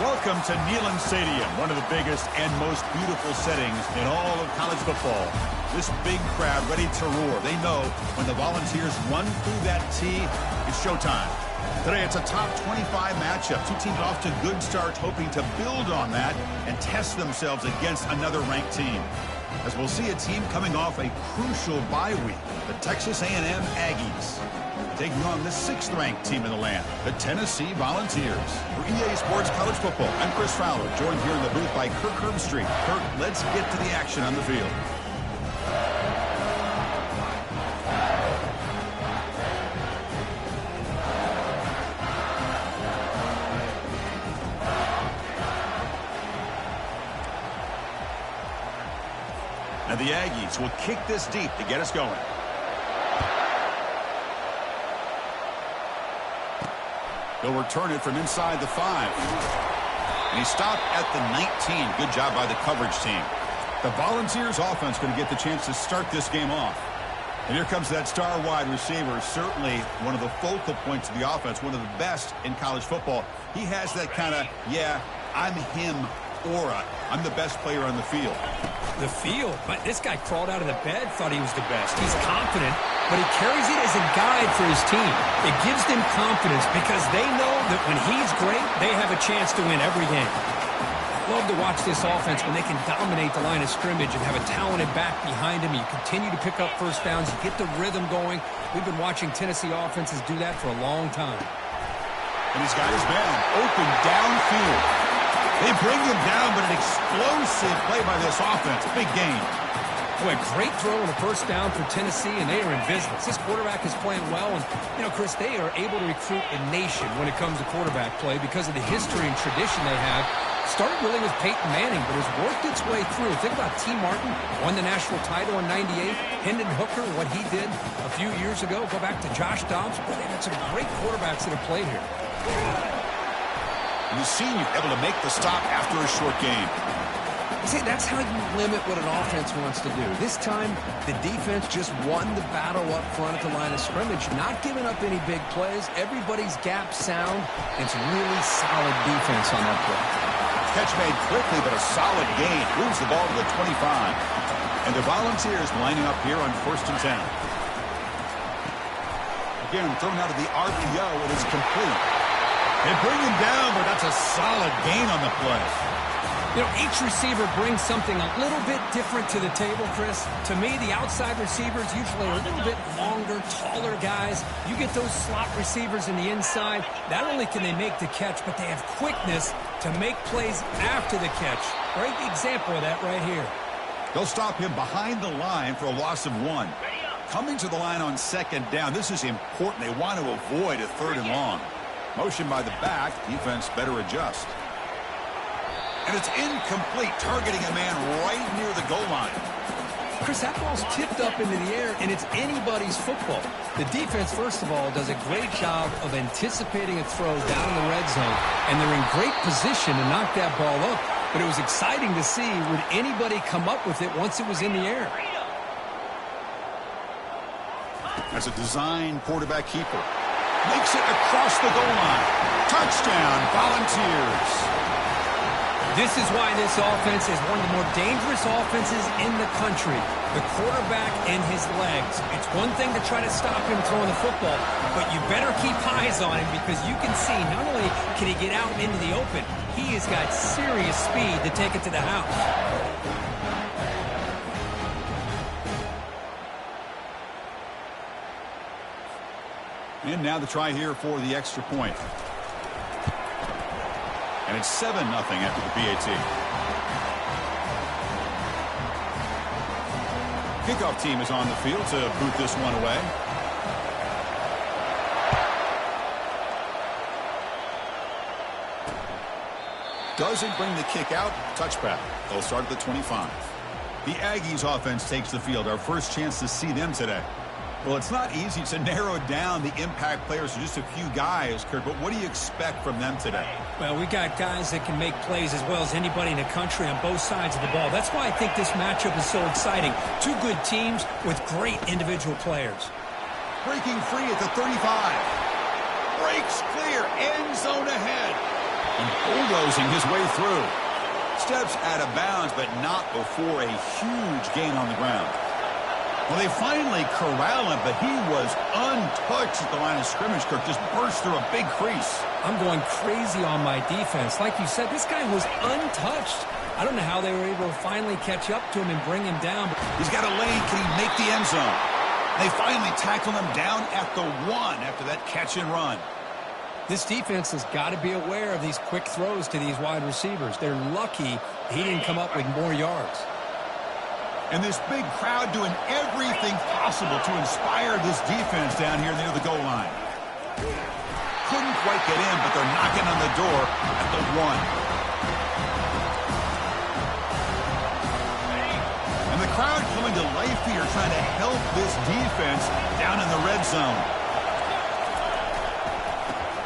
Welcome to Neyland Stadium, one of the biggest and most beautiful settings in all of college football. This big crowd ready to roar. They know when the Volunteers run through that tee, it's showtime. Today, it's a top 25 matchup. Two teams off to good starts, hoping to build on that and test themselves against another ranked team. As we'll see a team coming off a crucial bye week, the Texas A&M Aggies, taking on the 6th-ranked team in the land, the Tennessee Volunteers. For EA Sports College Football, I'm Chris Fowler, joined here in the booth by Kirk Herbstreit. Kirk, let's get to the action on the field. Now the Aggies will kick this deep to get us going. He'll return it from inside the 5. And he stopped at the 19. Good job by the coverage team. The Volunteers offense going to get the chance to start this game off. And here comes that star wide receiver, certainly one of the focal points of the offense, one of the best in college football. He has that kind of, yeah, I'm him aura. I'm the best player on the field. The field? But this guy crawled out of the bed, thought he was the best. He's confident, but he carries it as a guide for his team. It gives them confidence because they know that when he's great, they have a chance to win every game. I love to watch this offense when they can dominate the line of scrimmage and have a talented back behind him. You continue to pick up first downs, you get the rhythm going. We've been watching Tennessee offenses do that for a long time. And he's got his man open downfield. They bring him down, but an explosive play by this offense. Big gain. Boy, great throw and a first down for Tennessee, and they are in business. This quarterback is playing well, and, you know, Chris, they are able to recruit a nation when it comes to quarterback play because of the history and tradition they have. Started really with Peyton Manning, but has worked its way through. Think about T. Martin, won the national title in '98. Hendon Hooker, what he did a few years ago. Go back to Josh Dobbs. Boy, they've had some great quarterbacks that have played here. You've seen you able to make the stop after a short game. See, that's how you limit what an offense wants to do. This time, the defense just won the battle up front at the line of scrimmage, not giving up any big plays. Everybody's gap sound. It's really solid defense on that play. Catch made quickly, but a solid gain. Moves the ball to the 25. And the Volunteers lining up here on 1st and 10. Again, thrown out of the RPO, and it's complete. They bring him down, but that's a solid gain on the play. You know, each receiver brings something a little bit different to the table, Chris. To me, the outside receivers usually are a little bit longer, taller guys. You get those slot receivers in the inside. Not only can they make the catch, but they have quickness to make plays after the catch. Great example of that right here. They'll stop him behind the line for a loss of 1. Coming to the line on 2nd down, this is important. They want to avoid a 3rd and long. Motion by the back. Defense better adjust. And it's incomplete, targeting a man right near the goal line. Chris, that ball's tipped up into the air, and it's anybody's football. The defense, first of all, does a great job of anticipating a throw down in the red zone, and they're in great position to knock that ball up. But it was exciting to see, would anybody come up with it once it was in the air? As a design quarterback keeper. Makes it across the goal line. Touchdown, Volunteers. This is why this offense is one of the more dangerous offenses in the country. The quarterback and his legs. It's one thing to try to stop him throwing the football, but you better keep eyes on him because you can see not only can he get out into the open, he has got serious speed to take it to the house. And now the try here for the extra point. And it's 7-0 after the PAT. Kickoff team is on the field to boot this one away. Doesn't bring the kick out. Touchback. They'll start at the 25. The Aggies offense takes the field. Our first chance to see them today. Well, it's not easy to narrow down the impact players to just a few guys, Kirk, but what do you expect from them today? Well, we got guys that can make plays as well as anybody in the country on both sides of the ball. That's why I think this matchup is so exciting. Two good teams with great individual players. Breaking free at the 35. Breaks clear. End zone ahead. And bulldozing his way through. Steps out of bounds, but not before a huge gain on the ground. Well, they finally corral him, but he was untouched at the line of scrimmage. Kirk just burst through a big crease. I'm going crazy on my defense. Like you said, this guy was untouched. I don't know how they were able to finally catch up to him and bring him down. He's got a lane. Can he make the end zone? They finally tackle him down at the 1 after that catch and run. This defense has got to be aware of these quick throws to these wide receivers. They're lucky he didn't come up with more yards. And this big crowd doing everything possible to inspire this defense down here near the goal line. Couldn't quite get in, but they're knocking on the door at the 1. And the crowd coming to life here, trying to help this defense down in the red zone.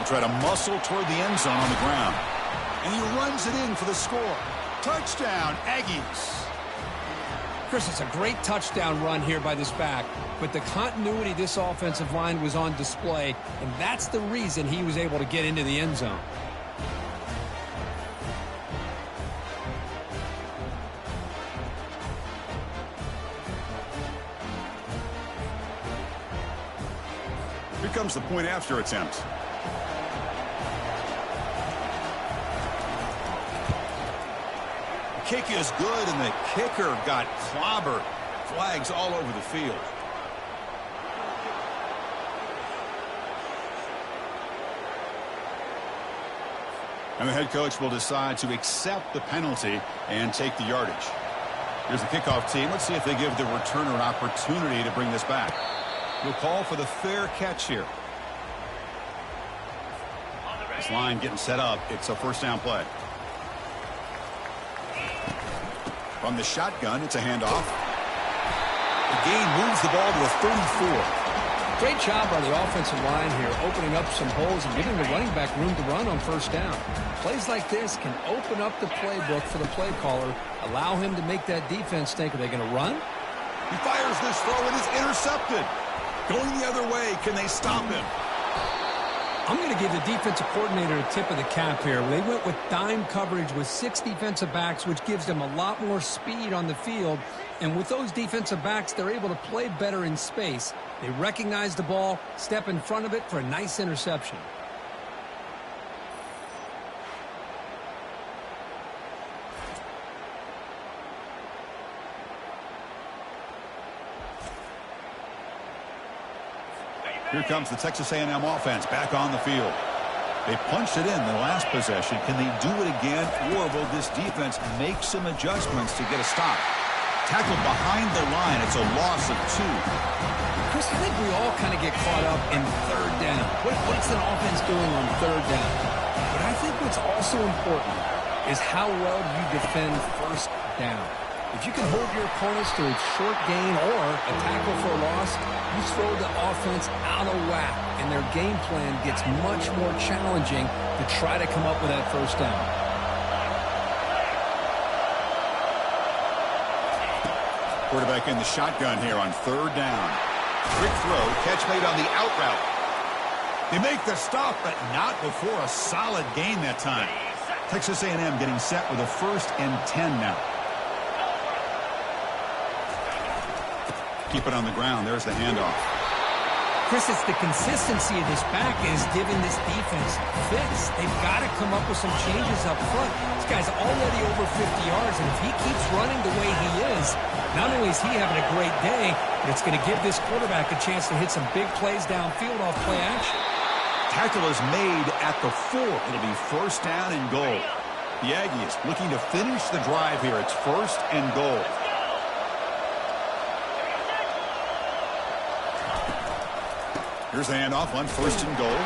He'll try to muscle toward the end zone on the ground. And he runs it in for the score. Touchdown, Aggies. Chris, it's a great touchdown run here by this back, but the continuity of this offensive line was on display, and that's the reason he was able to get into the end zone. Here comes the point after attempt. Kick is good, and the kicker got clobbered. Flags all over the field. And the head coach will decide to accept the penalty and take the yardage. Here's the kickoff team. Let's see if they give the returner an opportunity to bring this back. We'll call for the fair catch here. This line getting set up. It's a first down play. From the shotgun, it's a handoff. The gain moves the ball to a 34. Great job by the offensive line here, opening up some holes and giving the running back room to run on first down. Plays like this can open up the playbook for the play caller, allow him to make that defense think, are they going to run? He fires this throw and is intercepted. Going the other way, can they stop him? I'm going to give the defensive coordinator a tip of the cap here. They went with dime coverage with 6 defensive backs, which gives them a lot more speed on the field. And with those defensive backs, they're able to play better in space. They recognize the ball, step in front of it for a nice interception. Here comes the Texas A&M offense back on the field. They punched it in the last possession. Can they do it again, or will this defense make some adjustments to get a stop? Tackled behind the line. It's a loss of 2. Chris, I think we all kind of get caught up in third down. What's an offense doing on third down? But I think what's also important is how well you defend first down. If you can hold your opponents to a short gain or a tackle for a loss, you throw the offense out of whack, and their game plan gets much more challenging to try to come up with that first down. Quarterback in the shotgun here on third down. Quick throw, catch made on the out route. They make the stop, but not before a solid gain that time. Texas A&M getting set with a 1st and 10 now. Keep it on the ground. There's the handoff. Chris, it's the consistency of this back is giving this defense fits. They've got to come up with some changes up front. This guy's already over 50 yards, and if he keeps running the way he is, not only is he having a great day, but it's going to give this quarterback a chance to hit some big plays downfield off play action. Tackle is made at the 4. It'll be first down and goal. The Aggies looking to finish the drive here. It's first and goal. Here's the handoff on first and goal.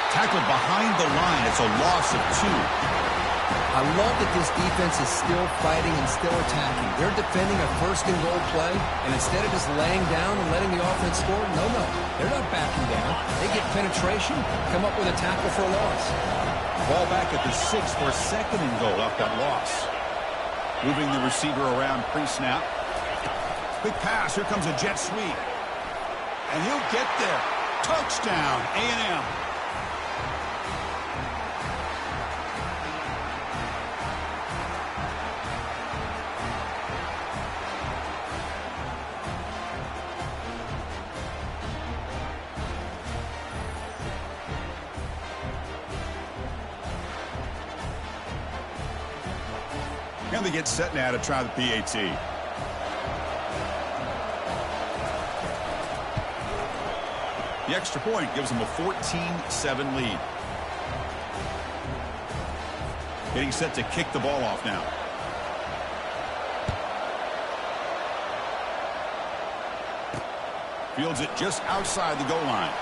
Tackled behind the line. It's a loss of 2. I love that this defense is still fighting and still attacking. They're defending a first and goal play, and instead of just laying down and letting the offense score, no, they're not backing down. They get penetration, come up with a tackle for a loss. Ball back at the 6 for a second and goal off that loss. Moving the receiver around pre-snap. Quick pass. Here comes a jet sweep. And he'll get there. Touchdown, A&M. And they get set now to try the PAT. The extra point gives them a 14-7 lead. Getting set to kick the ball off now. Fields it just outside the goal line.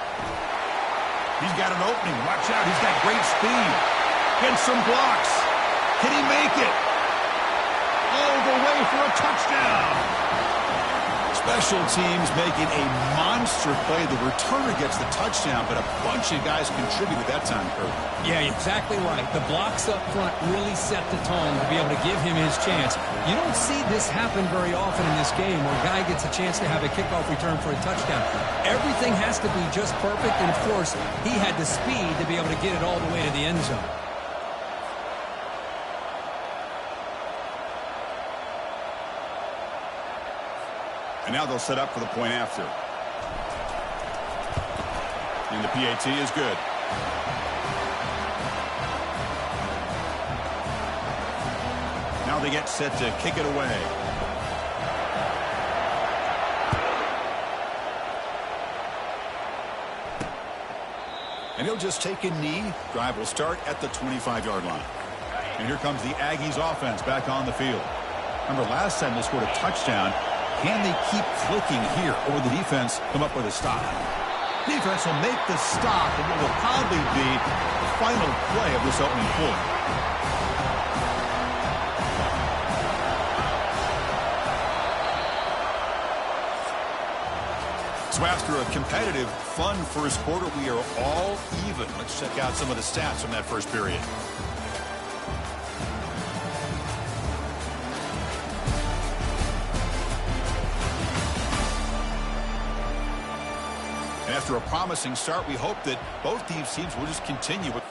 He's got an opening. Watch out. He's got great speed. Gets some blocks. Can he make it? All the way for a touchdown. Special teams making a monster play. The returner gets the touchdown, but a bunch of guys contributed that time, Kurt. Yeah, exactly right. The blocks up front really set the tone to be able to give him his chance. You don't see this happen very often in this game where a guy gets a chance to have a kickoff return for a touchdown. Everything has to be just perfect, and of course, he had the speed to be able to get it all the way to the end zone. And now they'll set up for the point after. And the PAT is good. Now they get set to kick it away. And he'll just take a knee. Drive will start at the 25-yard line. And here comes the Aggies offense back on the field. Remember last time they scored a touchdown. Can they keep clicking here, or will the defense come up with a stop? Defense will make the stop, and it will probably be the final play of this opening quarter. So after a competitive, fun first quarter, we are all even. Let's check out some of the stats from that first period. After a promising start, we hope that both these teams will just continue with.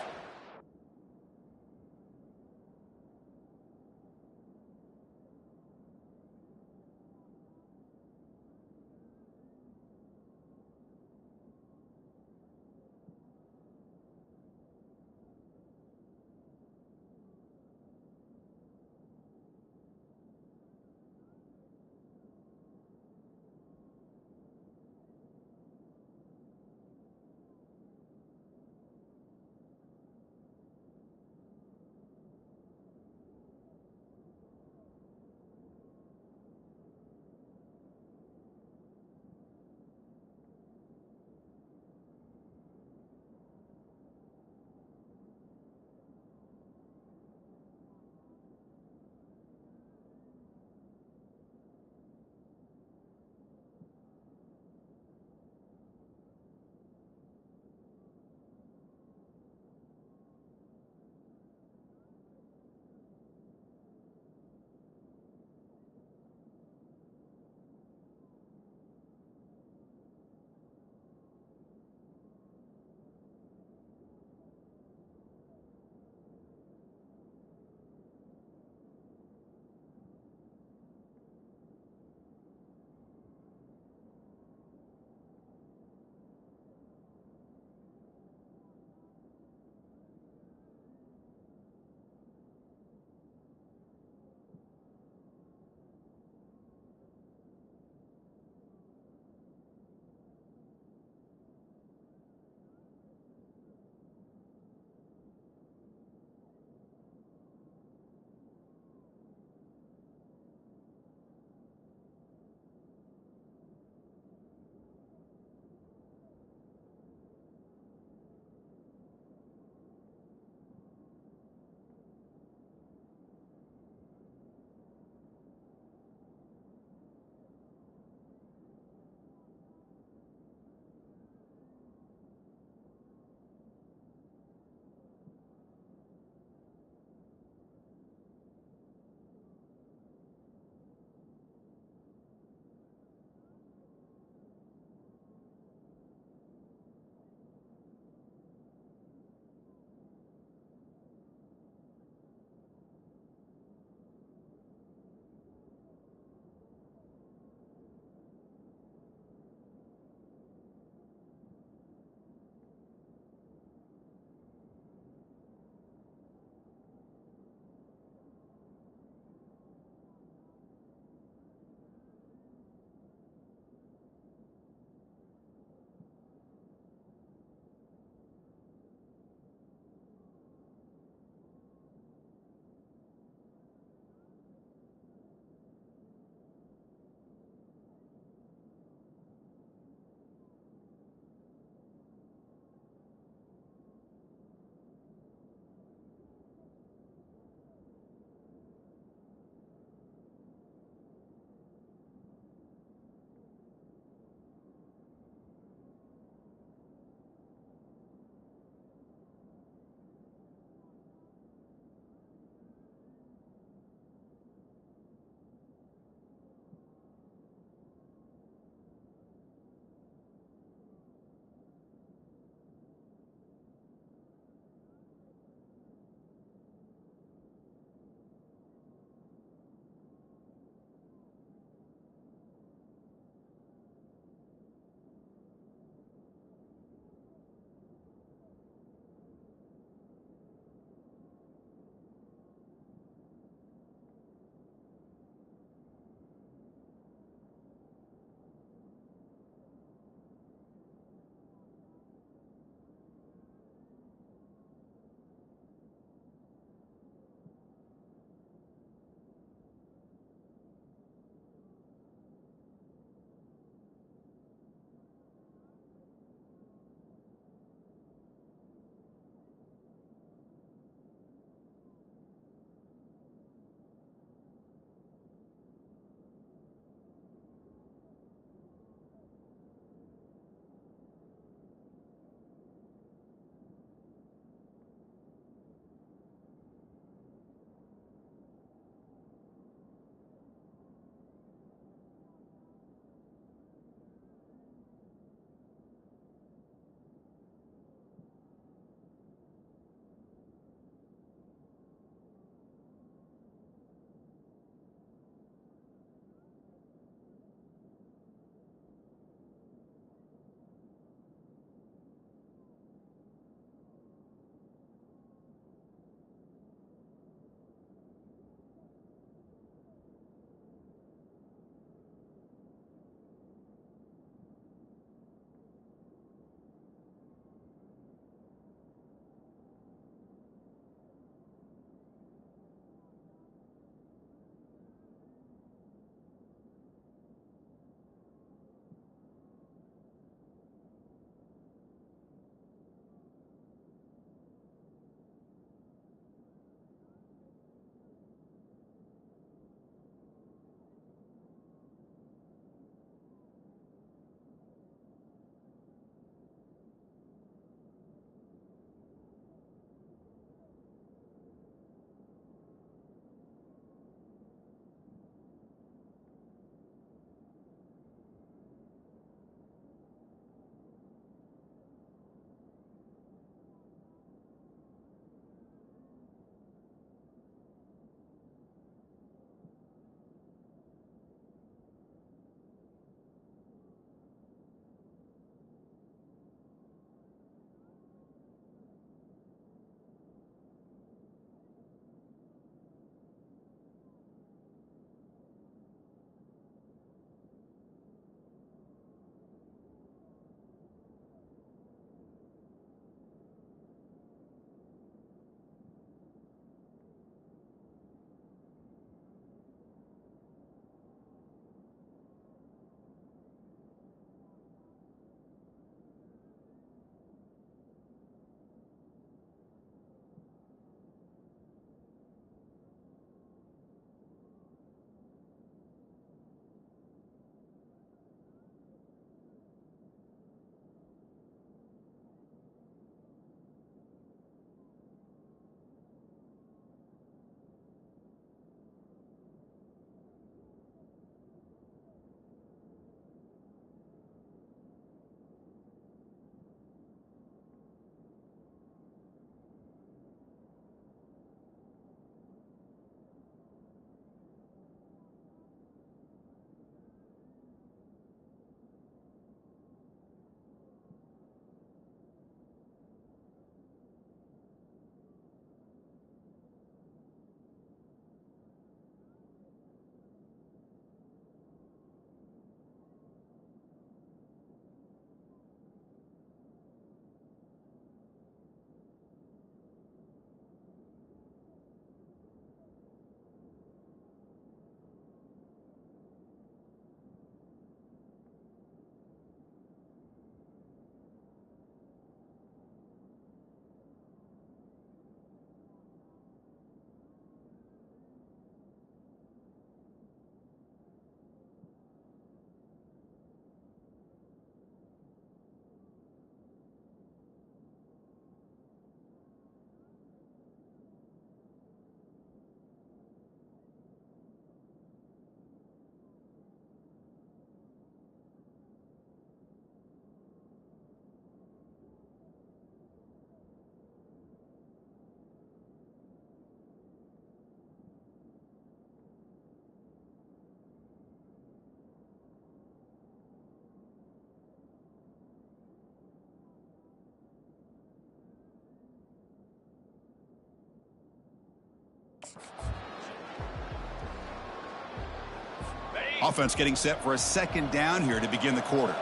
Offense getting set for a second down here to begin the quarter.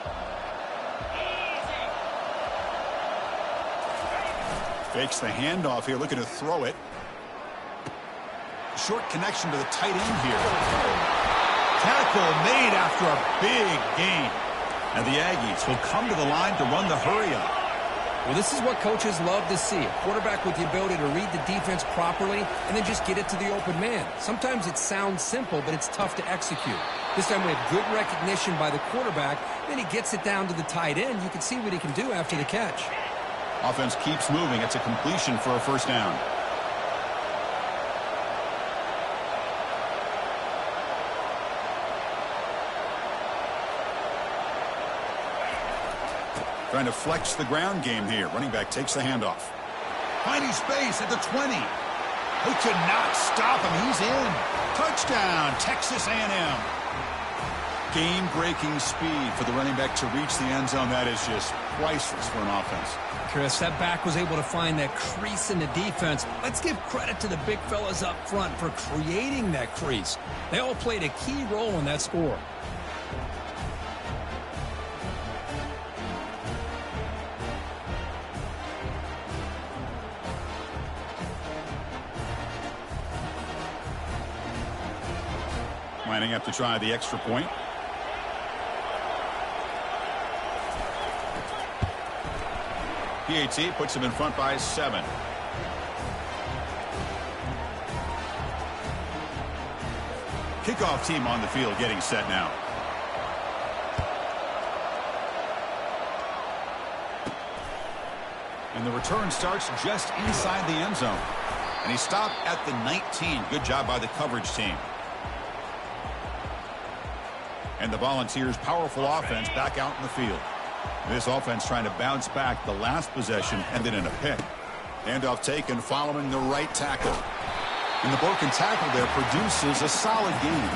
Fakes the handoff here, looking to throw it. Short connection to the tight end here. Tackle made after a big gain. And the Aggies will come to the line to run the hurry-up. Well, this is what coaches love to see. A quarterback with the ability to read the defense properly and then just get it to the open man. Sometimes it sounds simple, but it's tough to execute. This time we have good recognition by the quarterback. Then he gets it down to the tight end. You can see what he can do after the catch. Offense keeps moving. It's a completion for a first down. Trying to flex the ground game here. Running back takes the handoff. Finding space at the 20. Who could not stop him? He's in. Touchdown, Texas A&M. Game-breaking speed for the running back to reach the end zone. That is just priceless for an offense. Chris, that back was able to find that crease in the defense. Let's give credit to the big fellas up front for creating that crease. They all played a key role in that score. Lining up to try the extra point. PAT puts him in front by 7. Kickoff team on the field getting set now. And the return starts just inside the end zone. And he stopped at the 19. Good job by the coverage team. And the Volunteers' powerful offense back out in the field. This offense trying to bounce back the last possession, ended in a pick. Handoff taken following the right tackle. And the broken tackle there produces a solid gain.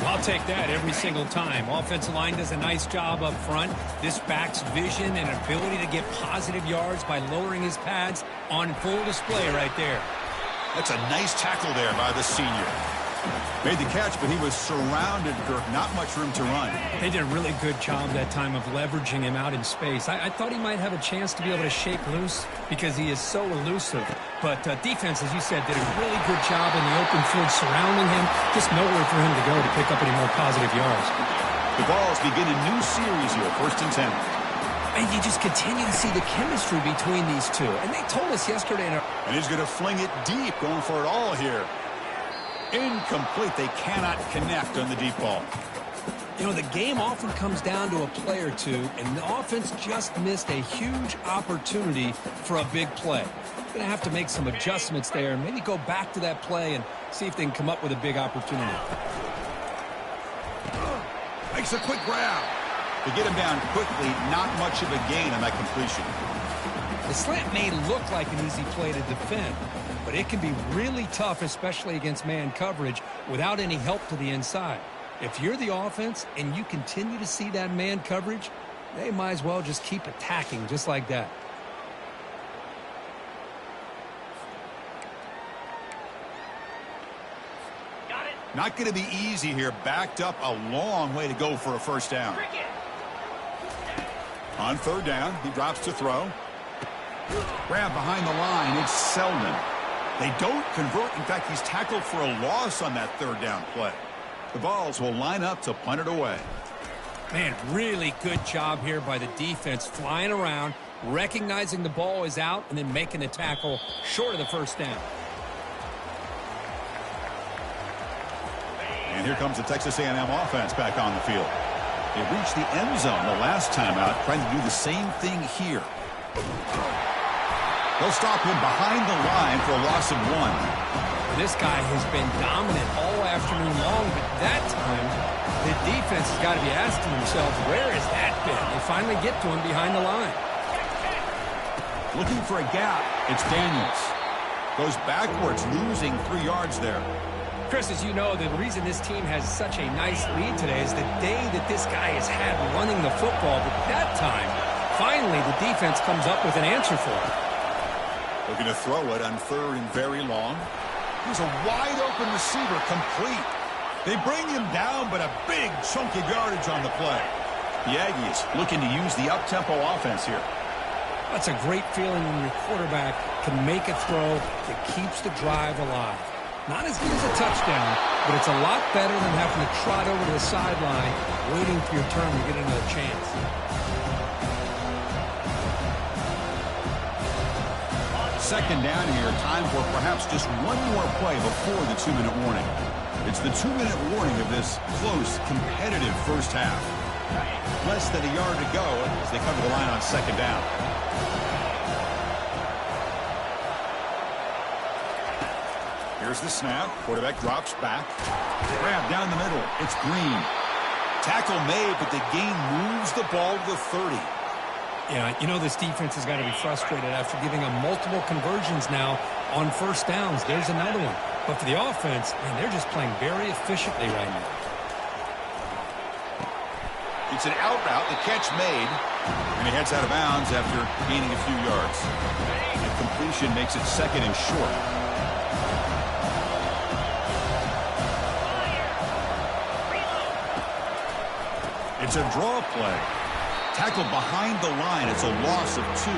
I'll take that every single time. Offensive line does a nice job up front. This back's vision and ability to get positive yards by lowering his pads on full display right there. That's a nice tackle there by the senior. Made the catch, but he was surrounded, Kirk. Not much room to run. They did a really good job that time of leveraging him out in space. I thought he might have a chance to be able to shake loose because he is so elusive. But defense, as you said, did a really good job in the open field surrounding him. Just nowhere for him to go to pick up any more positive yards. The Vols begin a new series here, 1st and 10. And you just continue to see the chemistry between these two. And they told us yesterday. And he's going to fling it deep, going for it all here. Incomplete. They cannot connect on the deep ball. You know, the game often comes down to a play or two, and the offense just missed a huge opportunity for a big play. Going to have to make some adjustments there and maybe go back to that play and see if they can come up with a big opportunity. Makes a quick grab. To get him down quickly, not much of a gain on that completion. The slant may look like an easy play to defend, but it can be really tough, especially against man coverage, without any help to the inside. If you're the offense and you continue to see that man coverage, they might as well just keep attacking just like that. Got it. Not going to be easy here. Backed up a long way to go for a first down. On 3rd down, he drops to throw. Grab behind the line. It's Selden. They don't convert. In fact, he's tackled for a loss on that 3rd down play. The Vols will line up to punt it away. Man, really good job here by the defense, flying around, recognizing the ball is out, and then making the tackle short of the first down. And here comes the Texas A&M offense back on the field. They reached the end zone the last time out, trying to do the same thing here. They'll stop him behind the line for a loss of 1. This guy has been dominant all afternoon long, but that time the defense has got to be asking themselves, where has that been? They finally get to him behind the line. Looking for a gap. It's Daniels. Goes backwards, losing 3 yards there. Chris, as you know, the reason this team has such a nice lead today is the day that this guy has had running the football. But that time, finally, the defense comes up with an answer for it. Looking to throw it on 3rd and very long. He's a wide-open receiver, complete. They bring him down, but a big chunk of yardage on the play. The Aggies looking to use the up-tempo offense here. That's a great feeling when your quarterback can make a throw that keeps the drive alive. Not as good as a touchdown, but it's a lot better than having to trot over to the sideline, waiting for your turn to get another chance. Second down here, time for perhaps just one more play before the 2-minute warning. It's the 2-minute warning of this close, competitive first half. Less than a yard to go as they come to the line on second down. Here's the snap. Quarterback drops back. Grab down the middle. It's Green. Tackle made, but the gain moves the ball to the 30. Yeah, you know this defense has got to be frustrated after giving them multiple conversions now on first downs. There's another one. But for the offense, man, they're just playing very efficiently right now. It's an out route. The catch made. And he heads out of bounds after gaining a few yards. The completion makes it second and short. It's a draw play. Tackled behind the line. It's a loss of 2.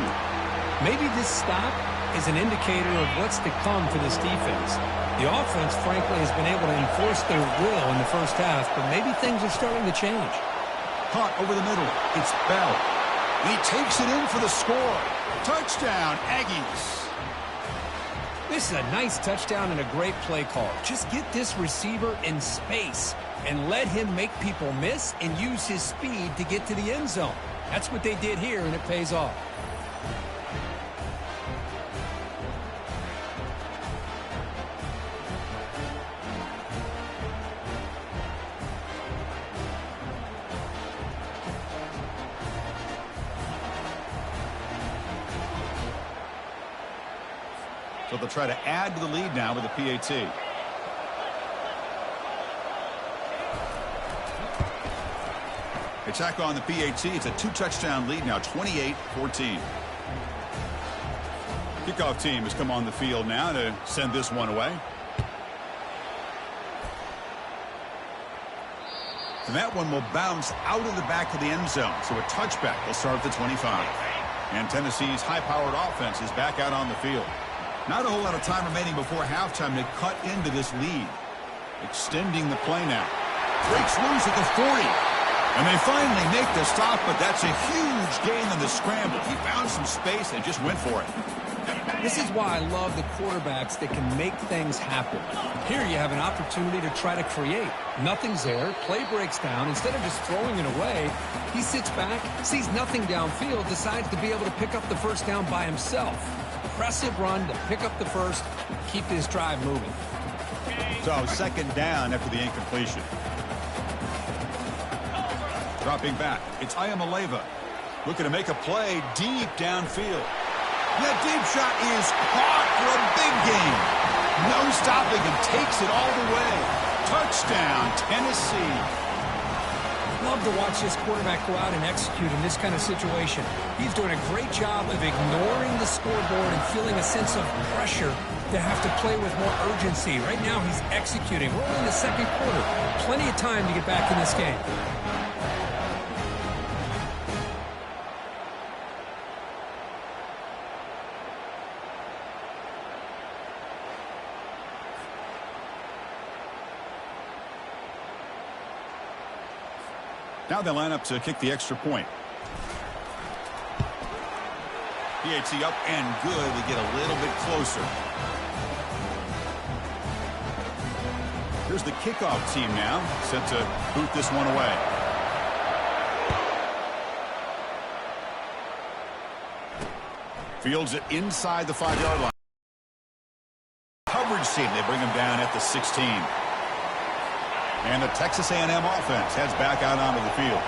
Maybe this stop is an indicator of what's to come for this defense. The offense, frankly, has been able to enforce their will in the first half, but maybe things are starting to change. Caught over the middle. It's Bell. And he takes it in for the score. Touchdown, Aggies. This is a nice touchdown and a great play call. Just get this receiver in space and let him make people miss and use his speed to get to the end zone. That's what they did here, and it pays off. So they'll try to add to the lead now with a PAT. Attack on the PAT. It's a 2-touchdown lead now, 28-14. Kickoff team has come on the field now to send this one away. And that one will bounce out of the back of the end zone. So a touchback will start at the 25. And Tennessee's high-powered offense is back out on the field. Not a whole lot of time remaining before halftime to cut into this lead. Extending the play now. Breaks loose at the 40. And they finally make the stop, but that's a huge gain on the scramble. He found some space and just went for it. This is why I love the quarterbacks that can make things happen. Here you have an opportunity to try to create. Nothing's there. Play breaks down. Instead of just throwing it away, he sits back, sees nothing downfield, decides to be able to pick up the first down by himself. Impressive run to pick up the first, keep this drive moving. So second down after the incompletion. Dropping back, it's Ayamaleva. Looking to make a play deep downfield. That deep shot is caught for a big gain. No stopping him, takes it all the way. Touchdown, Tennessee. Love to watch this quarterback go out and execute in this kind of situation. He's doing a great job of ignoring the scoreboard and feeling a sense of pressure to have to play with more urgency. Right now he's executing. We're in the second quarter. Plenty of time to get back in this game. Now they line up to kick the extra point. PAT up and good. We get a little bit closer. Here's the kickoff team now, set to boot this one away. Fields it inside the 5-yard line. Coverage team, they bring him down at the 16. And the Texas A&M offense heads back out onto the field.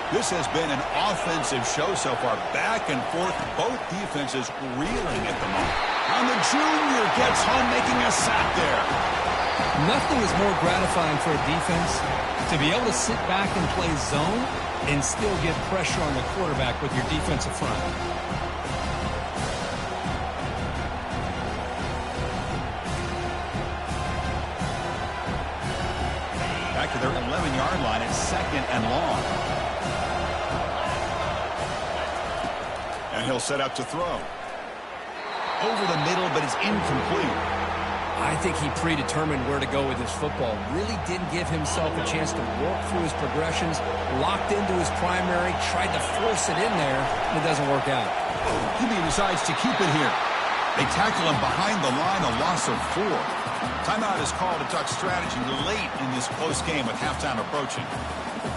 This has been an offensive show so far. Back and forth, both defenses reeling at the moment. And the junior gets home making a sack there. Nothing is more gratifying for a defense to be able to sit back and play zone and still get pressure on the quarterback with your defensive front. their 11-yard line at 2nd and long. And he'll set up to throw. Over the middle, but it's incomplete. I think he predetermined where to go with his football. Really didn't give himself a chance to work through his progressions. Locked into his primary, tried to force it in there, and it doesn't work out. He decides to keep it here. They tackle him behind the line, a loss of 4. Timeout is called to talk strategy late in this close game with halftime approaching.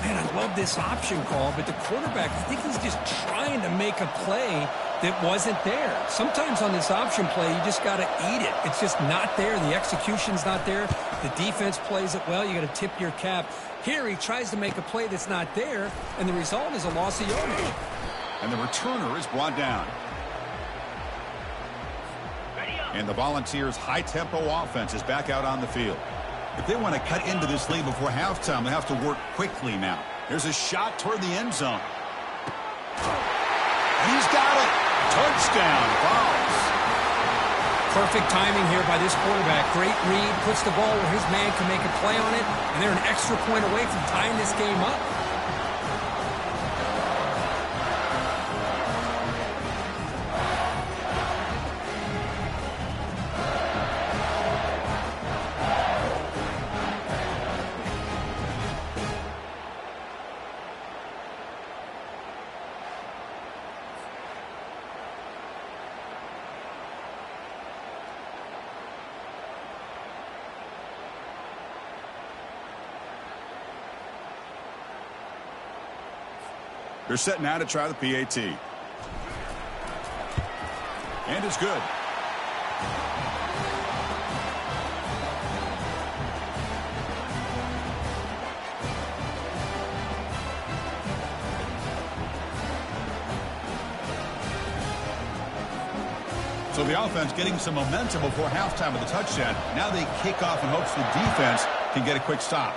Man, I love this option call, but the quarterback, I think he's just trying to make a play that wasn't there. Sometimes on this option play, you just got to eat it. It's just not there. The execution's not there. The defense plays it well. You got to tip your cap. Here, he tries to make a play that's not there, and the result is a loss of yardage. And the returner is brought down. And the Volunteers' high-tempo offense is back out on the field. If they want to cut into this lead before halftime, they have to work quickly now. Here's a shot toward the end zone. And he's got it. Touchdown, Vols. Perfect timing here by this quarterback. Great read, puts the ball where his man can make a play on it, and they're an extra point away from tying this game up. They're set now to try the PAT. And it's good. So the offense getting some momentum before halftime with the touchdown. Now they kick off in hopes the defense can get a quick stop.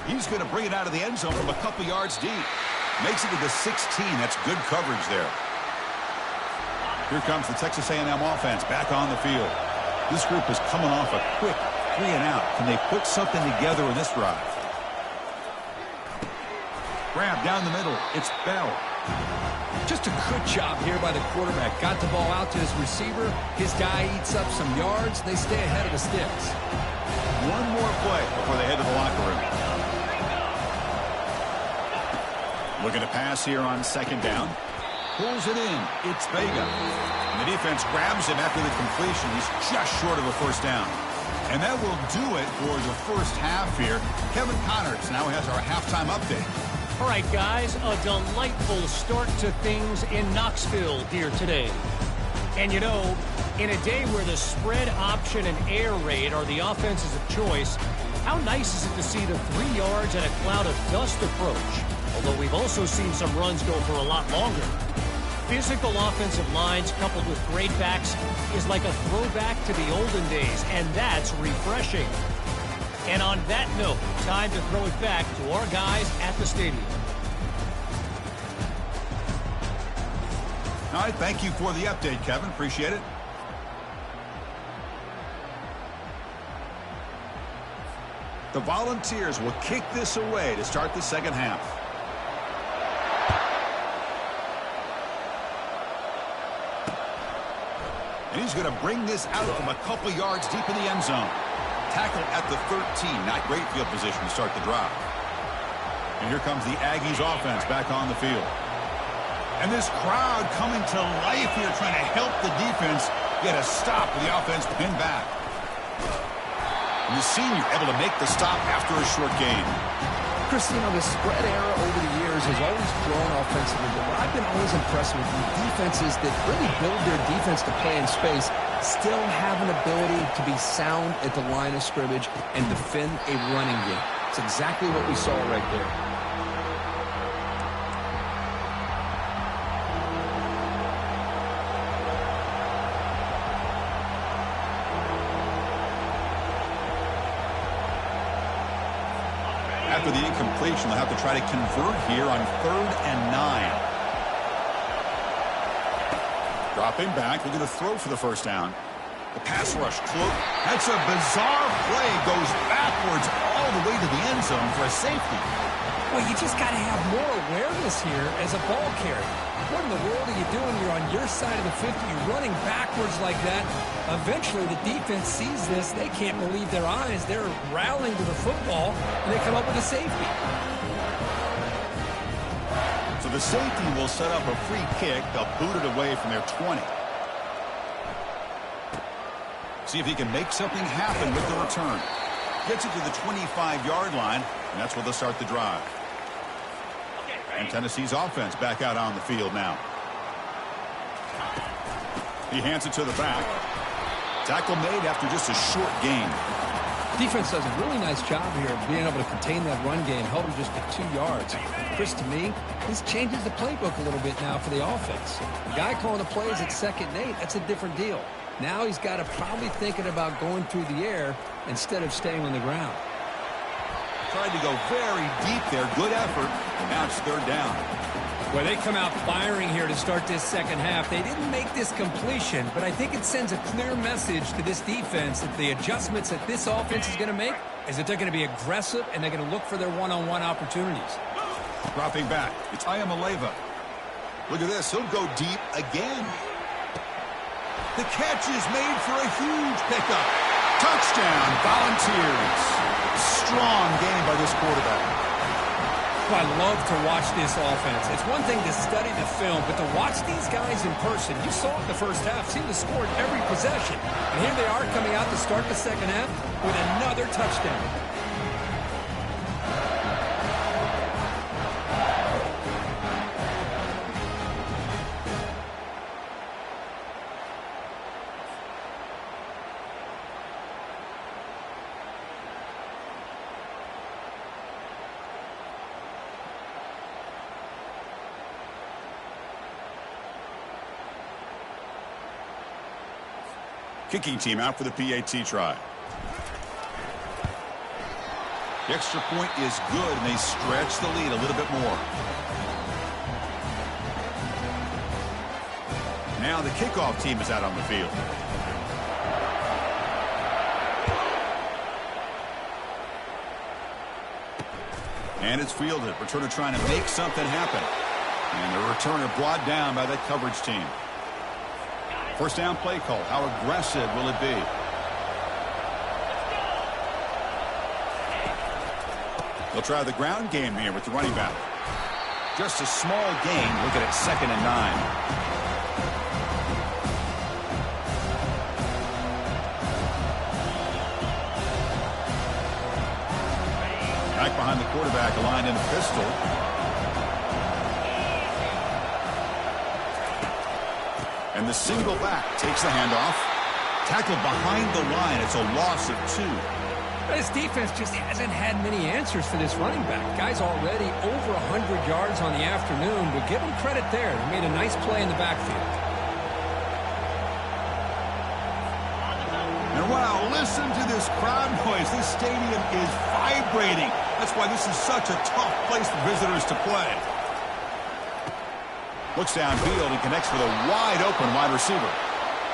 He's going to bring it out of the end zone from a couple yards deep. Makes it to the 16. That's good coverage there. Here comes the Texas A&M offense back on the field. This group is coming off a quick 3-and-out. Can they put something together in this drive? Grab down the middle. It's Bell. Just a good job here by the quarterback. Got the ball out to his receiver. His guy eats up some yards. They stay ahead of the sticks. One more play before they head to the locker room. Looking to pass here on 2nd down. Pulls it in. It's Vega. And the defense grabs him after the completion. He's just short of a first down. And that will do it for the first half here. Kevin Connors now has our halftime update. All right, guys, a delightful start to things in Knoxville here today. And, you know, in a day where the spread option and air raid are the offenses of choice, how nice is it to see the 3 yards and a cloud of dust approach? Although we've also seen some runs go for a lot longer. Physical offensive lines coupled with great backs is like a throwback to the olden days, and that's refreshing. And on that note, time to throw it back to our guys at the stadium. All right, thank you for the update, Kevin. Appreciate it. The Volunteers will kick this away to start the second half. And he's going to bring this out from a couple yards deep in the end zone. Tackle at the 13. Not great field position to start the drive. And here comes the Aggies offense back on the field. And this crowd coming to life here trying to help the defense get a stop with the offense pinned back. And the senior able to make the stop after a short gain. Chris, you know, the spread era over the years has always grown offensively, but what I've been always impressed with the defenses that really build their defense to play in space still have an ability to be sound at the line of scrimmage and defend a running game. It's exactly what we saw right there. After the incompletion, they'll have to try to convert here on 3rd and 9. Dropping back, looking to throw for the first down. The pass rush close. That's a bizarre play. Goes backwards all the way to the end zone for a safety. Well, you just got to have more awareness here as a ball carrier. What in the world are you doing? You're on your side of the 50. You're running backwards like that. Eventually, the defense sees this. They can't believe their eyes. They're rallying to the football, and they come up with a safety. So the safety will set up a free kick. They'll boot it away from their 20. See if he can make something happen with the return. Gets it to the 25-yard line, and that's where they'll start the drive. And Tennessee's offense back out on the field now. He hands it to the back. Tackle made after just a short gain. Defense does a really nice job here of being able to contain that run game, held him just to 2 yards. Chris, to me, this changes the playbook a little bit now for the offense. The guy calling the plays at 2nd and 8, that's a different deal. Now he's got to probably thinking about going through the air instead of staying on the ground. Tried to go very deep there. Good effort. Now it's 3rd down. Well, they come out firing here to start this second half. They didn't make this completion, but I think it sends a clear message to this defense that the adjustments that this offense is going to make is that they're going to be aggressive and they're going to look for their one-on-one opportunities. Dropping back. It's Ayamaleva. Look at this. He'll go deep again. The catch is made for a huge pickup. Touchdown, Volunteers. Strong game by this quarterback. I love to watch this offense. It's one thing to study the film, but to watch these guys in person, you saw it in the first half, seemed to score every possession. And here they are coming out to start the second half with another touchdown. Kicking team out for the PAT try. The extra point is good, and they stretch the lead a little bit more. Now the kickoff team is out on the field. And it's fielded. Returner trying to make something happen. And the returner brought down by that coverage team. First down play call. How aggressive will it be? They'll try the ground game here with the running back. Just a small gain. Look at it, 2nd and 9. Back behind the quarterback, aligned in the pistol. And the single back takes the handoff. Tackled behind the line. It's a loss of 2. This defense just hasn't had many answers for this running back. Guy's already over 100 yards on the afternoon, but give him credit there. He made a nice play in the backfield. And wow, listen to this crowd noise. This stadium is vibrating. That's why this is such a tough place for visitors to play. Looks downfield and connects with a wide-open wide receiver.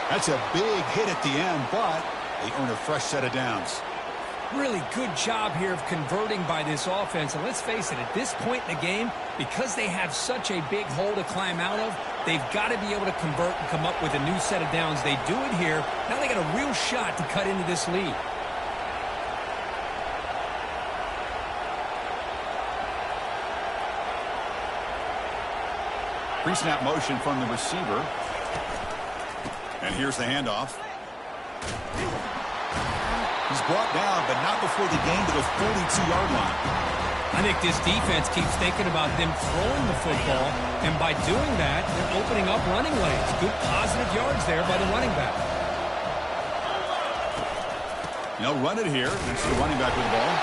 That's a big hit at the end, but they earn a fresh set of downs. Really good job here of converting by this offense. And let's face it, at this point in the game, because they have such a big hole to climb out of, they've got to be able to convert and come up with a new set of downs. They do it here. Now they got a real shot to cut into this lead. Pre-snap motion from the receiver. And here's the handoff. He's brought down, but not before the gain to the 42-yard line. I think this defense keeps thinking about them throwing the football, and by doing that, they're opening up running lanes. Good positive yards there by the running back. They'll run it here. That's the running back with the ball.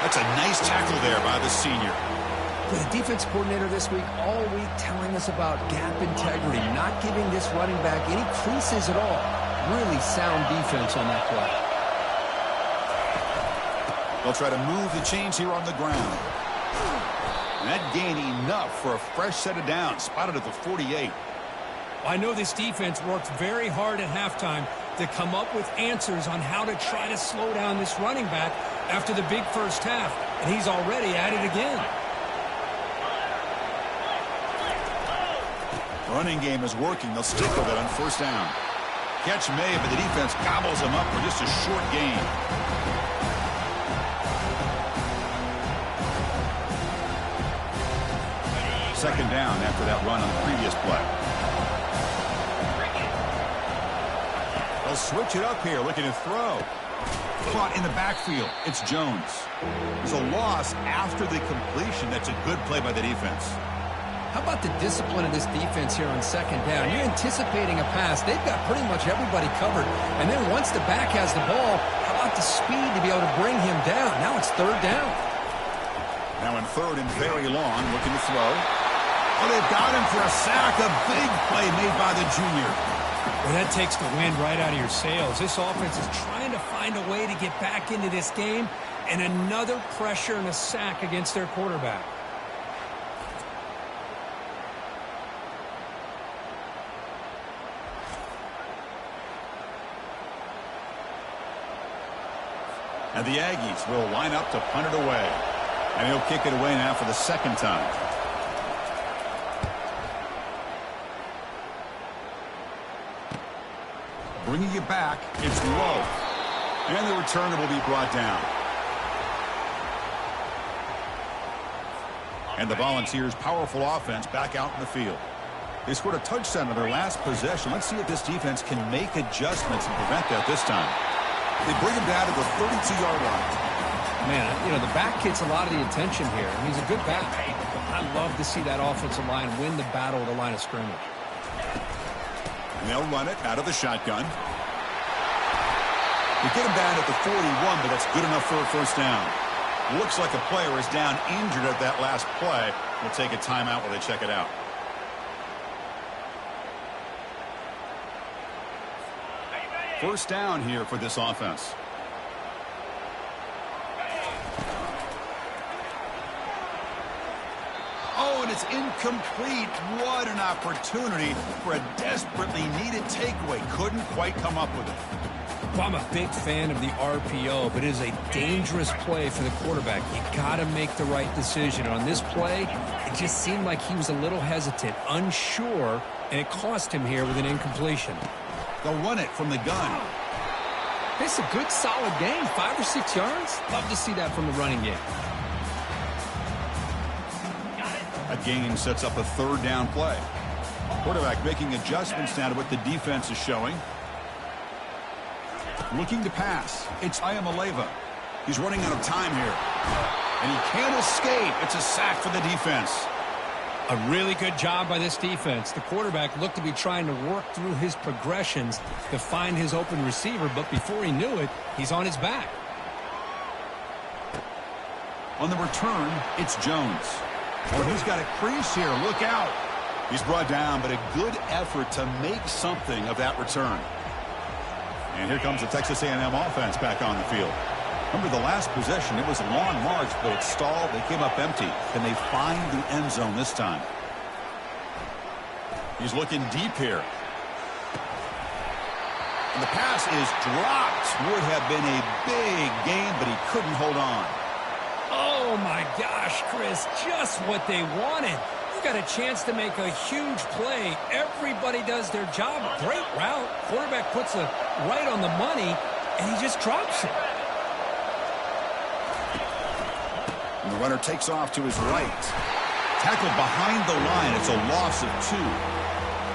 That's a nice tackle there by the senior. The defense coordinator this week, all week, telling us about gap integrity, not giving this running back any creases at all. Really sound defense on that play. They'll try to move the chains here on the ground. And that gain enough for a fresh set of downs. Spotted at the 48. I know this defense worked very hard at halftime to come up with answers on how to try to slow down this running back after the big first half, and he's already at it again. Running game is working. They'll stick with it on first down. Catch made, but the defense gobbles him up for just a short gain. Second down after that run on the previous play. They'll switch it up here, looking to throw. Caught in the backfield. It's Jones. There's a loss after the completion. That's a good play by the defense. How about the discipline of this defense here on second down? You're anticipating a pass. They've got pretty much everybody covered. And then once the back has the ball, how about the speed to be able to bring him down? Now it's third down. Now in third and very long, looking to throw. Oh, they've got him for a sack. A big play made by the junior. Well, that takes the wind right out of your sails. This offense is trying to find a way to get back into this game, and another pressure and a sack against their quarterback. And the Aggies will line up to punt it away. And he'll kick it away now for the second time. Bringing it back, it's low. And the returner will be brought down. And the Volunteers' powerful offense back out in the field. They scored a touchdown on their last possession. Let's see if this defense can make adjustments and prevent that this time. They bring him down to the 32-yard line. Man, you know, the back gets a lot of the attention here. He's a good back. I love to see that offensive line win the battle at the line of scrimmage. And they'll run it out of the shotgun. They get him down at the 41, but that's good enough for a first down. Looks like a player is down injured at that last play. We'll take a timeout while they check it out. First down here for this offense. Oh, and it's incomplete. What an opportunity for a desperately needed takeaway. Couldn't quite come up with it. Well, I'm a big fan of the RPO, but it is a dangerous play for the quarterback. You got to make the right decision. On this play, it just seemed like he was a little hesitant, unsure, and it cost him here with an incompletion. They'll run it from the gun. It's a good, solid game, 5 or 6 yards. Love to see that from the running game. A gain sets up a third down play. Quarterback making adjustments now to what the defense is showing. Looking to pass. It's Ayamaleva. He's running out of time here. And he can't escape. It's a sack for the defense. A really good job by this defense. The quarterback looked to be trying to work through his progressions to find his open receiver, but before he knew it, he's on his back. On the return, it's Jones. Oh, he's got a crease here. Look out. He's brought down, but a good effort to make something of that return. And here comes the Texas A&M offense back on the field. Remember the last possession, it was a long march, but it stalled. They came up empty. Can they find the end zone this time? He's looking deep here. And the pass is dropped. Would have been a big gain, but he couldn't hold on. Oh, my gosh, Chris, just what they wanted. You got a chance to make a huge play. Everybody does their job. Great route. Quarterback puts it right on the money, and he just drops it. And the runner takes off to his right. Tackled behind the line. It's a loss of 2.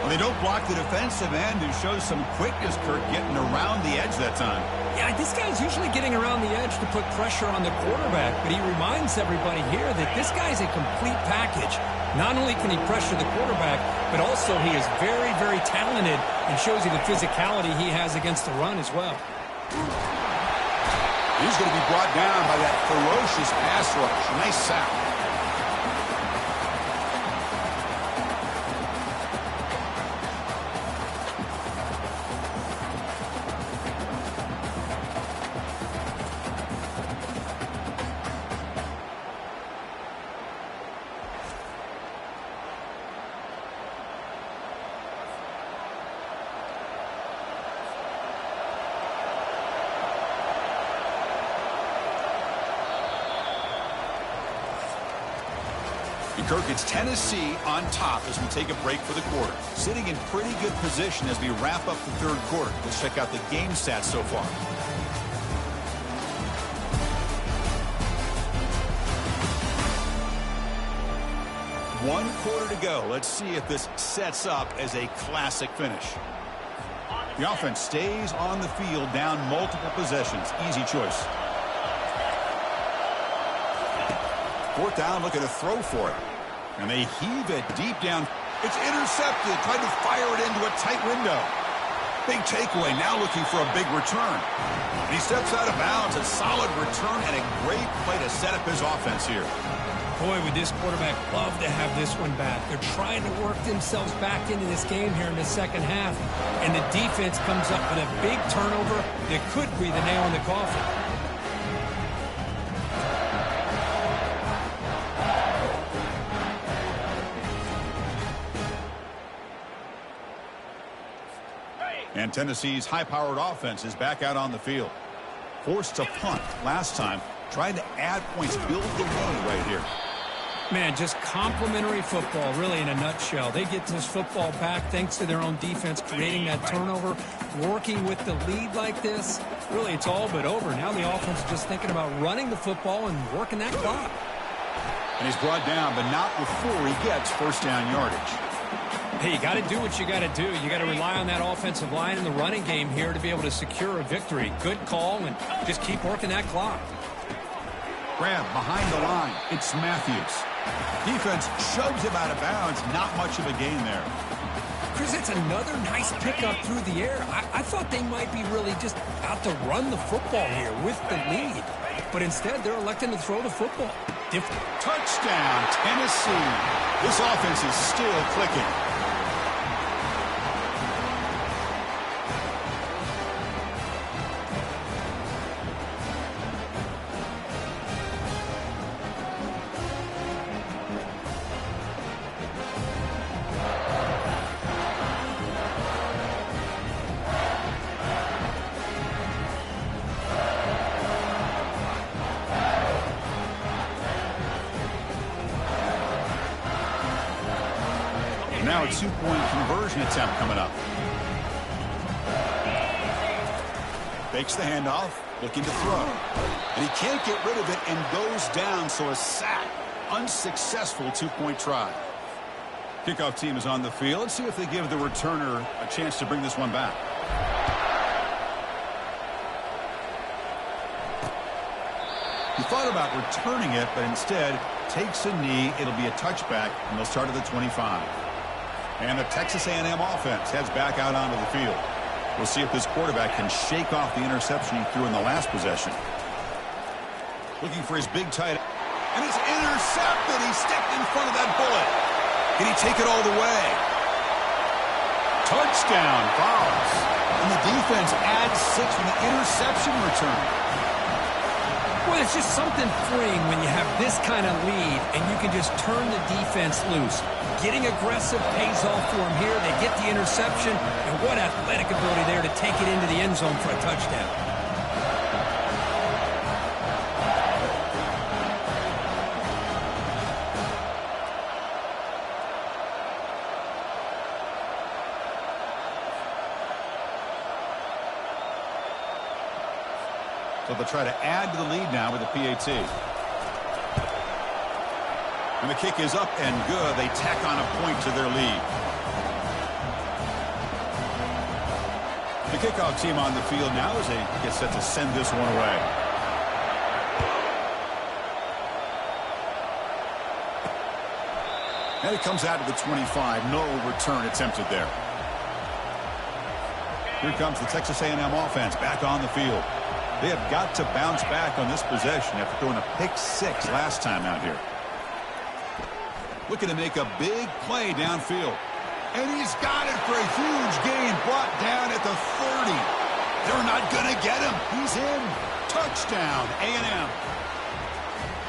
Well, they don't block the defensive end, who shows some quickness, Kirk, getting around the edge that time. Yeah, this guy's usually getting around the edge to put pressure on the quarterback, but he reminds everybody here that this guy's a complete package. Not only can he pressure the quarterback, but also he is very, very talented and shows you the physicality he has against the run as well. He's going to be brought down by that ferocious pass rush. Nice sack. Kirk, it's Tennessee on top as we take a break for the quarter. Sitting in pretty good position as we wrap up the third quarter. Let's check out the game stats so far. One quarter to go. Let's see if this sets up as a classic finish. The offense stays on the field, down multiple possessions. Easy choice. Fourth down, looking to throw for it. And they heave it deep down. It's intercepted. Tried to fire it into a tight window. Big takeaway, now looking for a big return. And he steps out of bounds. A solid return and a great play to set up his offense here. Boy, would this quarterback love to have this one back. They're trying to work themselves back into this game here in the second half. And the defense comes up with a big turnover that could be the nail in the coffin. And Tennessee's high-powered offense is back out on the field. Forced to punt last time. Trying to add points, build the lead right here. Man, just complimentary football, really, in a nutshell. They get this football back thanks to their own defense, creating that turnover, working with the lead like this. Really, it's all but over. Now the offense is just thinking about running the football and working that clock. And he's brought down, but not before he gets first down yardage. Hey, you got to do what you got to do. You got to rely on that offensive line in the running game here to be able to secure a victory. Good call, and just keep working that clock. Grab behind the line. It's Matthews. Defense shoves him out of bounds. Not much of a gain there. Chris, it's another nice pickup through the air. I thought they might be really just out to run the football here with the lead. But instead, they're electing to throw the football. Touchdown, Tennessee. This offense is still clicking. Now a two-point conversion attempt coming up. Fakes the handoff, looking to throw. And he can't get rid of it and goes down, so a sack. Unsuccessful two-point try. Kickoff team is on the field. Let's see if they give the returner a chance to bring this one back. He thought about returning it, but instead takes a knee. It'll be a touchback, and they'll start at the 25. And the Texas A&M offense heads back out onto the field. We'll see if this quarterback can shake off the interception he threw in the last possession. Looking for his big tight end. And it's intercepted. He stepped in front of that bullet. Can he take it all the way? Touchdown, Vols. And the defense adds 6 from the interception return. Well, it's just something freeing when you have this kind of lead and you can just turn the defense loose. Getting aggressive pays off for them here. They get the interception, and what athletic ability there to take it into the end zone for a touchdown. So they'll try to add to the lead now with the PAT. And the kick is up and good. They tack on a point to their lead. The kickoff team on the field now as they get set to send this one away. And it comes out to the 25. No return attempted there. Here comes the Texas A&M offense back on the field. They have got to bounce back on this possession after throwing a pick-6 last time out here. Looking to make a big play downfield. And he's got it for a huge gain, brought down at the 30. They're not going to get him. He's in. Touchdown, A&M.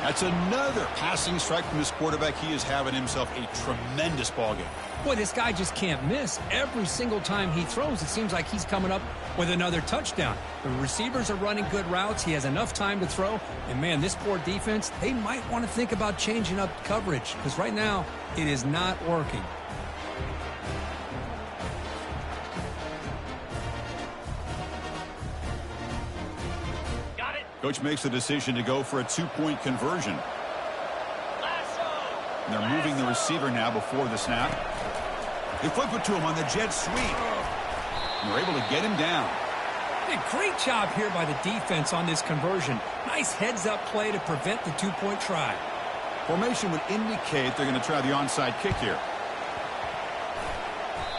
That's another passing strike from this quarterback. He is having himself a tremendous ball game. Boy, this guy just can't miss. Every single time he throws, it seems like he's coming up with another touchdown. The receivers are running good routes. He has enough time to throw. And, man, this poor defense, they might want to think about changing up coverage because right now it is not working. Coach makes the decision to go for a two-point conversion. And they're moving the receiver now before the snap. They flip it to him on the jet sweep. And they're able to get him down. Hey, great job here by the defense on this conversion. Nice heads-up play to prevent the two-point try. Formation would indicate they're going to try the onside kick here.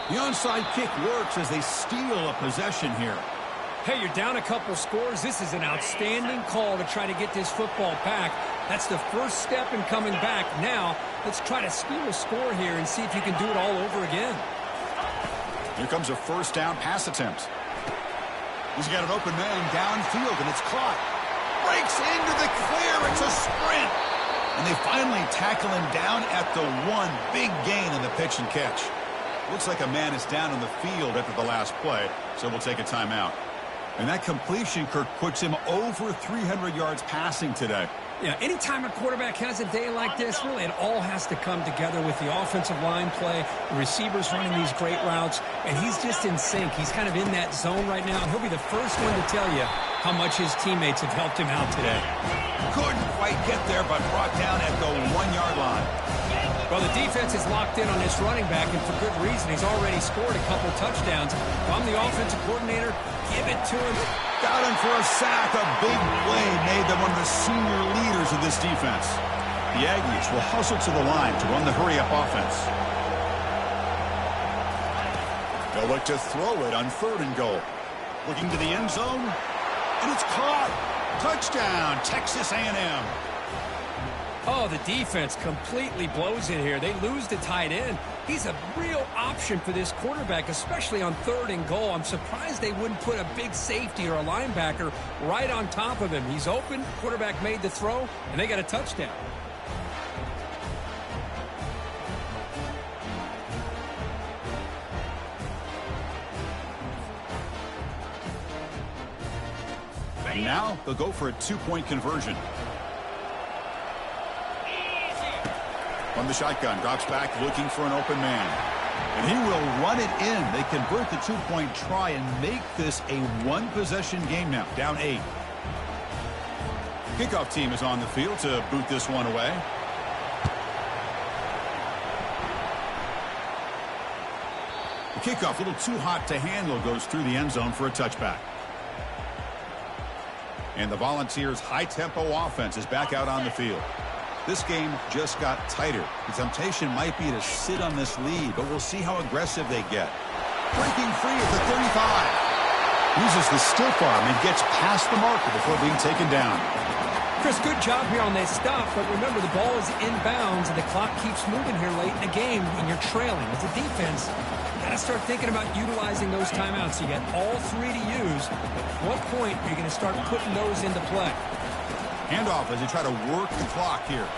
The onside kick works as they steal a possession here. Hey, you're down a couple scores. This is an outstanding call to try to get this football back. That's the first step in coming back. Now, let's try to steal a score here and see if you can do it all over again. Here comes a first down pass attempt. He's got an open man downfield, and it's caught. Breaks into the clear. It's a sprint. And they finally tackle him down at the one. Big gain in the pitch and catch. Looks like a man is down on the field after the last play, so we'll take a timeout. And that completion, Kirk, puts him over 300 yards passing today. Yeah, anytime a quarterback has a day like this, really it all has to come together with the offensive line play, the receivers running these great routes, and he's just in sync. He's kind of in that zone right now, and he'll be the first one to tell you how much his teammates have helped him out today. Couldn't quite get there, but brought down at the 1-yard line. Well, the defense is locked in on this running back, and for good reason. He's already scored a couple touchdowns. If I'm the offensive coordinator, give it to him. Got him for a sack. A big play made them one of the senior leaders of this defense. The Aggies will hustle to the line to run the hurry-up offense. They'll look to throw it on 3rd and goal. Looking to the end zone, and it's caught. Touchdown, Texas A&M. Oh, the defense completely blows it here. They lose the tight end. He's a real option for this quarterback, especially on 3rd and goal. I'm surprised they wouldn't put a big safety or a linebacker right on top of him. He's open, quarterback made the throw, and they got a touchdown. And now they'll go for a 2-point conversion. From the shotgun, drops back looking for an open man. And he will run it in. They convert the 2-point try and make this a 1-possession game now, down 8. Kickoff team is on the field to boot this one away. The kickoff, a little too hot to handle, goes through the end zone for a touchback. And the Volunteers' high-tempo offense is back out on the field. This game just got tighter. The temptation might be to sit on this lead, but we'll see how aggressive they get. Breaking free at the 35. Uses the stiff arm and gets past the marker before being taken down. Chris, good job here on that stop, but remember the ball is inbounds and the clock keeps moving here late in the game and you're trailing. As a defense, you got to start thinking about utilizing those timeouts. You got all 3 to use. At what point are you going to start putting those into play? Handoff as they try to work the clock here.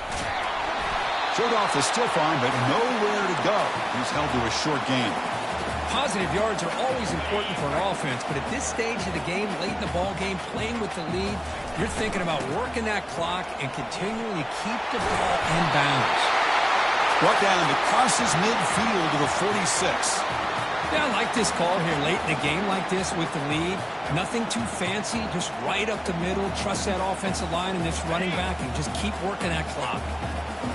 Showed off the stiff arm, but nowhere to go. He's held to a short gain. Positive yards are always important for an offense, but at this stage of the game, late in the ball game, playing with the lead, you're thinking about working that clock and continually keep the ball in bounds. Brought down to crosses midfield to the 46. Yeah, I like this call here late in the game like this with the lead. Nothing too fancy, just right up the middle. Trust that offensive line and this running back and just keep working that clock.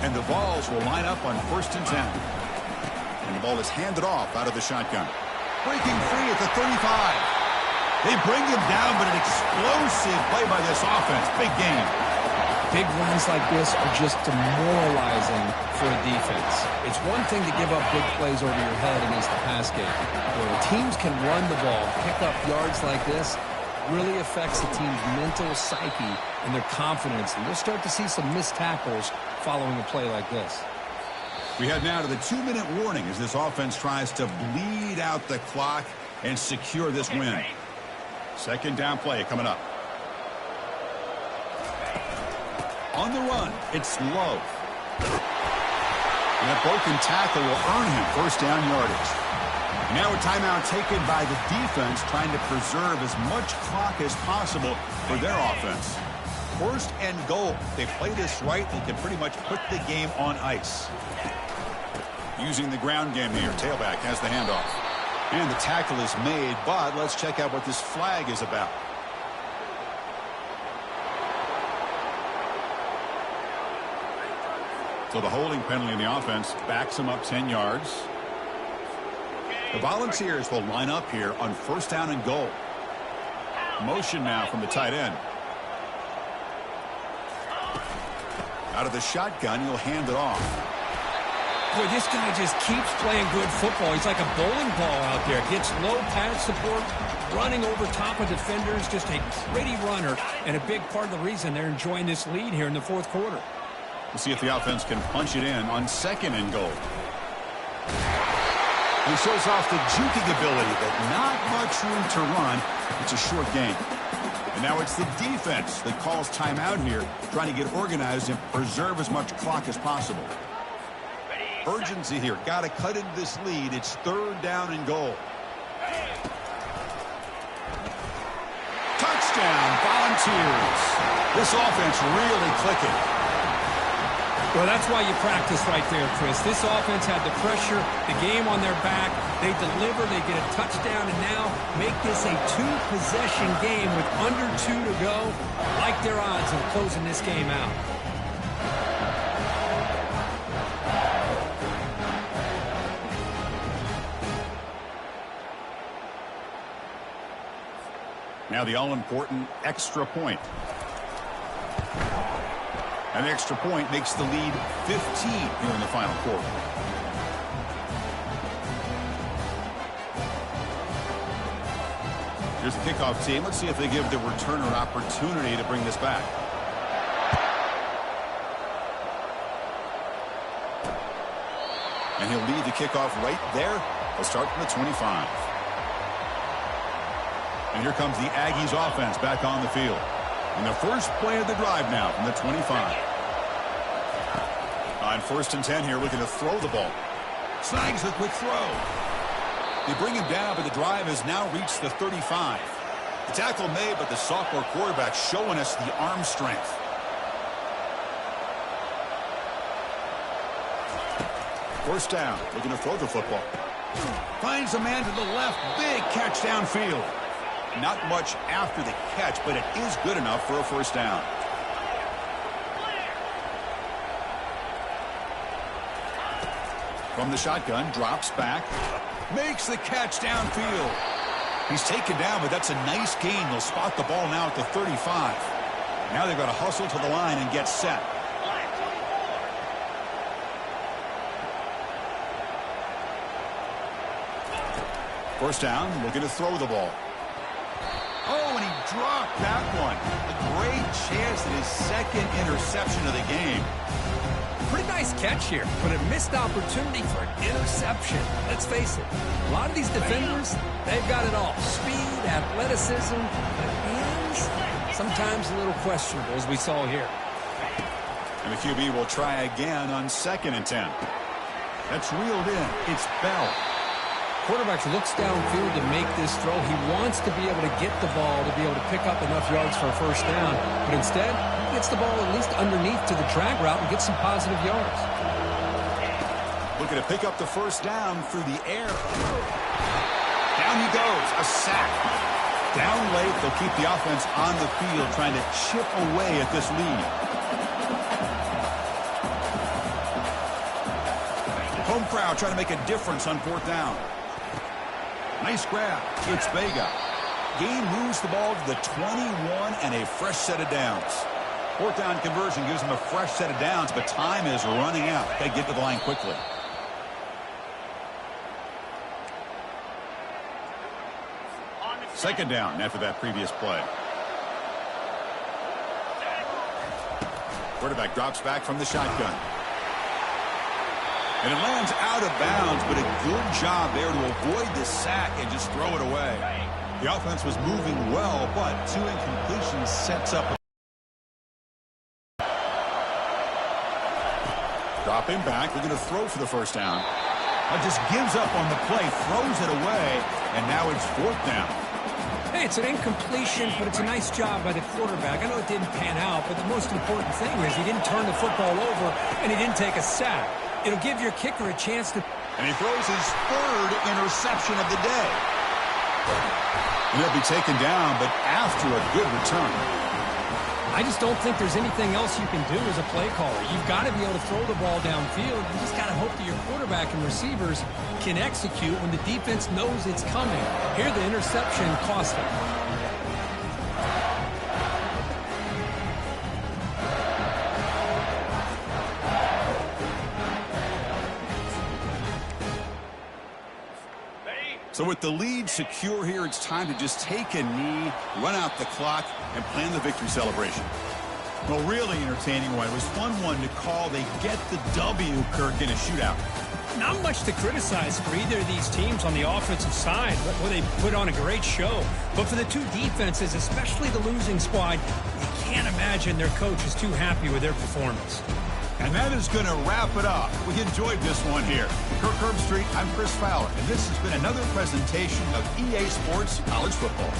And the Vols will line up on 1st and 10. And the ball is handed off out of the shotgun. Breaking free at the 35. They bring him down, but an explosive play by this offense. Big game. Big runs like this are just demoralizing for a defense. It's one thing to give up big plays over your head against the pass game. Where teams can run the ball, pick up yards like this, really affects the team's mental psyche and their confidence. And you'll start to see some missed tackles following a play like this. We head now to the 2-minute warning as this offense tries to bleed out the clock and secure this win. 2nd down play coming up. On the run, it's Love. And that broken tackle will earn him first down yardage. And now a timeout taken by the defense, trying to preserve as much clock as possible for their offense. First and goal. If they play this right, they can pretty much put the game on ice. Using the ground game here. Tailback has the handoff. And the tackle is made, but let's check out what this flag is about. So the holding penalty in the offense backs them up 10 yards. The Volunteers will line up here on first down and goal. Motion now from the tight end. Out of the shotgun, he'll hand it off. Boy, this guy just keeps playing good football. He's like a bowling ball out there. Gets low pad support, running over top of defenders. Just a gritty runner, and a big part of the reason they're enjoying this lead here in the fourth quarter. We'll see if the offense can punch it in on second and goal. He shows off the juking ability, but not much room to run. It's a short game. And now it's the defense that calls timeout here, trying to get organized and preserve as much clock as possible. Urgency here. Got to cut into this lead. It's third down and goal. Touchdown, Volunteers. This offense really clicking. Well, that's why you practice right there, Chris. This offense had the pressure, the game on their back. They deliver, they get a touchdown, and now make this a two-possession game with under 2 to go. I like their odds of closing this game out. Now the all-important extra point. An extra point makes the lead 15 here in the final quarter. Here's the kickoff team. Let's see if they give the returner an opportunity to bring this back. And he'll lead the kickoff right there. He'll start from the 25. And here comes the Aggies offense back on the field. And the first play of the drive now from the 25. On first and 10 here, looking to throw the ball. Snags a quick throw. They bring him down, but the drive has now reached the 35. The tackle made, but the sophomore quarterback showing us the arm strength. First down, looking to throw the football. Finds a man to the left. Big catch downfield. Not much after the catch, but it is good enough for a first down. From the shotgun, drops back. Makes the catch downfield. He's taken down, but that's a nice gain. They'll spot the ball now at the 35. Now they've got to hustle to the line and get set. First down, looking to throw the ball. Oh, and he dropped that one. A great chance at his second interception of the game. Pretty nice catch here, but a missed opportunity for an interception. Let's face it, a lot of these defenders, they've got it all. Speed, athleticism, but hands, sometimes a little questionable, as we saw here. And the QB will try again on second and 10. That's reeled in. It's Bell. Quarterback looks downfield to make this throw. He wants to be able to get the ball to be able to pick up enough yards for a first down. But instead, he gets the ball at least underneath to the drag route and gets some positive yards. Looking to pick up the first down through the air. Down he goes. A sack. Down late, they'll keep the offense on the field trying to chip away at this lead. Home crowd trying to make a difference on fourth down. Nice grab. It's Vega. Gain moves the ball to the 21 and a fresh set of downs. Fourth down conversion gives them a fresh set of downs, but time is running out. They get to the line quickly. Second down after that previous play. Quarterback drops back from the shotgun. And it lands out of bounds, but a good job there to avoid the sack and just throw it away. The offense was moving well, but two incompletions sets up. Dropping back, they're going to throw for the first down. Just gives up on the play, throws it away, and now it's 4th down. Hey, it's an incompletion, but it's a nice job by the quarterback. I know it didn't pan out, but the most important thing is he didn't turn the football over, and he didn't take a sack. It'll give your kicker a chance to... And he throws his 3rd interception of the day. And he'll be taken down, but after a good return. I just don't think there's anything else you can do as a play caller. You've got to be able to throw the ball downfield. You just got to hope that your quarterback and receivers can execute when the defense knows it's coming. Here, the interception cost him. So with the lead secure here, it's time to just take a knee, run out the clock, and plan the victory celebration. Well, really entertaining one. It was fun one to call. They get the W, Kirk, in a shootout. Not much to criticize for either of these teams on the offensive side. Well, they put on a great show. But for the two defenses, especially the losing squad, you can't imagine their coach is too happy with their performance. And that is going to wrap it up. We enjoyed this one here. Kirk Herbstreit, I'm Chris Fowler, and this has been another presentation of EA Sports College Football.